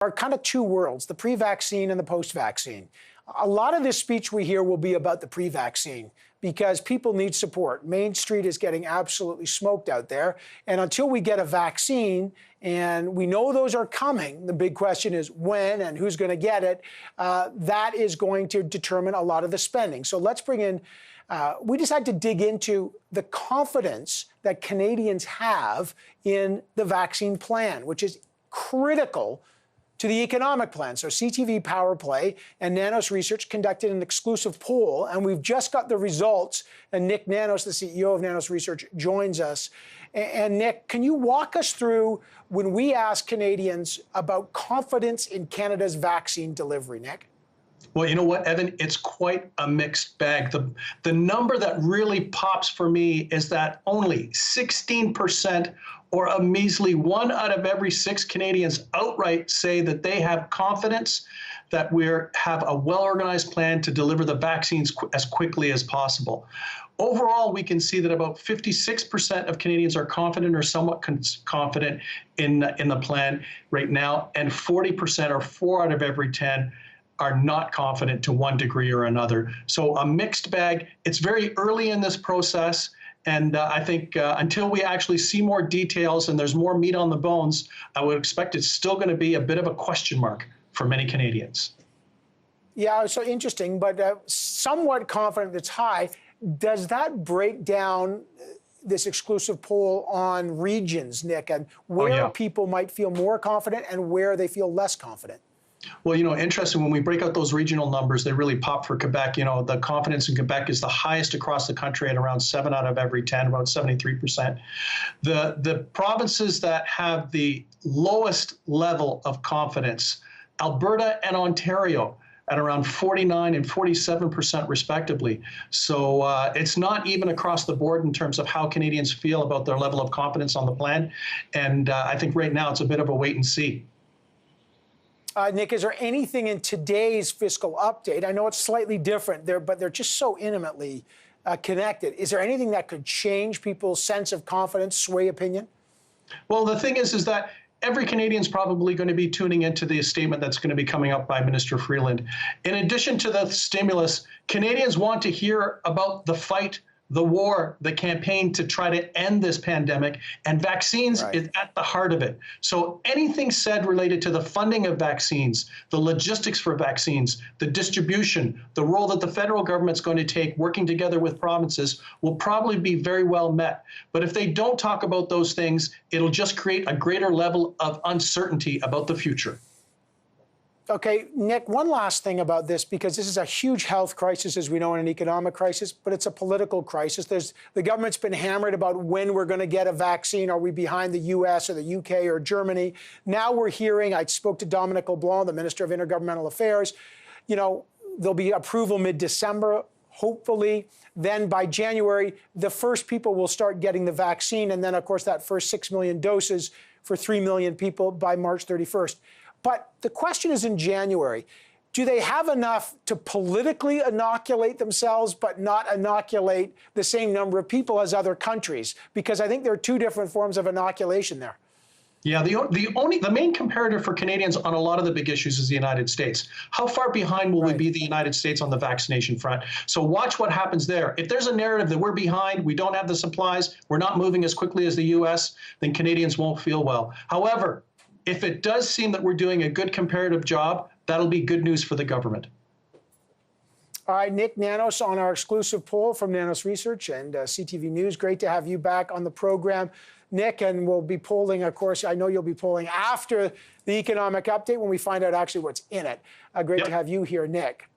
are kind of two worlds, the pre-vaccine and the post-vaccine. A lot of this speech we hear will be about the pre-vaccine because people need support. Main Street is getting absolutely smoked out there. And until we get a vaccine, and we know those are coming, the big question is when and who's going to get it. That is going to determine a lot of the spending. So let's bring in, we decided to dig into the confidence that Canadians have in the vaccine plan, which is critical to the economic plan. So CTV Power Play and Nanos Research conducted an exclusive poll, and we've just got the results. And Nik Nanos, the CEO of Nanos Research, joins us. And Nik, can you walk us through when we ask Canadians about confidence in Canada's vaccine delivery, Nik? Well, you know what, Evan? It's quite a mixed bag. The number that really pops for me is that only 16%, or a measly 1 out of every 6 Canadians outright say that they have confidence that we have a well-organized plan to deliver the vaccines as quickly as possible. Overall, we can see that about 56% of Canadians are confident or somewhat confident in the plan right now, and 40%, or 4 out of every 10, are not confident to one degree or another. So a mixed bag. It's very early in this process. And I think until we actually see more details and there's more meat on the bones, I would expect it's still going to be a bit of a question mark for many Canadians. Yeah, so interesting, but somewhat confident it's high. Does that break down this exclusive poll on regions, Nik, and where people might feel more confident and where they feel less confident? Well, you know, interesting, when we break out those regional numbers, they really pop for Quebec. You know, the confidence in Quebec is the highest across the country at around 7 out of every 10, about 73%. The provinces that have the lowest level of confidence, Alberta and Ontario, at around 49 and 47% respectively. So it's not even across the board in terms of how Canadians feel about their level of confidence on the plan. And I think right now it's a bit of a wait and see. Nik, is there anything in today's fiscal update? I know it's slightly different there, but they're just so intimately connected. Is there anything that could change people's sense of confidence, sway opinion? Well, the thing is that every Canadian's probably going to be tuning into the statement that's going to be coming up by Minister Freeland. In addition to the stimulus, Canadians want to hear about the fight, the war, the campaign to try to end this pandemic, and vaccines is at the heart of it. So anything said related to the funding of vaccines, the logistics for vaccines, the distribution, the role that the federal government's going to take working together with provinces will probably be very well met. But if they don't talk about those things, it'll just create a greater level of uncertainty about the future. Okay, Nik, one last thing about this, because this is a huge health crisis, as we know, and an economic crisis, but it's a political crisis. The government's been hammered about when we're going to get a vaccine. Are we behind the US or the UK or Germany? Now we're hearing, I spoke to Dominic LeBlanc, the Minister of Intergovernmental Affairs, you know, there'll be approval mid-December, hopefully. Then by January, the first people will start getting the vaccine. And then, of course, that first 6 million doses for 3 million people by March 31st. But the question is in January, do they have enough to politically inoculate themselves but not inoculate the same number of people as other countries? Because I think there are two different forms of inoculation there. Yeah, the main comparator for Canadians on a lot of the big issues is the United States. How far behind will we be the United States on the vaccination front? So watch what happens there. If there's a narrative that we're behind, we don't have the supplies, we're not moving as quickly as the US, then Canadians won't feel well. However, if it does seem that we're doing a good comparative job, that'll be good news for the government. All right, Nik Nanos on our exclusive poll from Nanos Research and CTV News. Great to have you back on the program, Nik, and we'll be polling, of course. I know you'll be polling after the economic update when we find out actually what's in it. Great to have you here, Nik.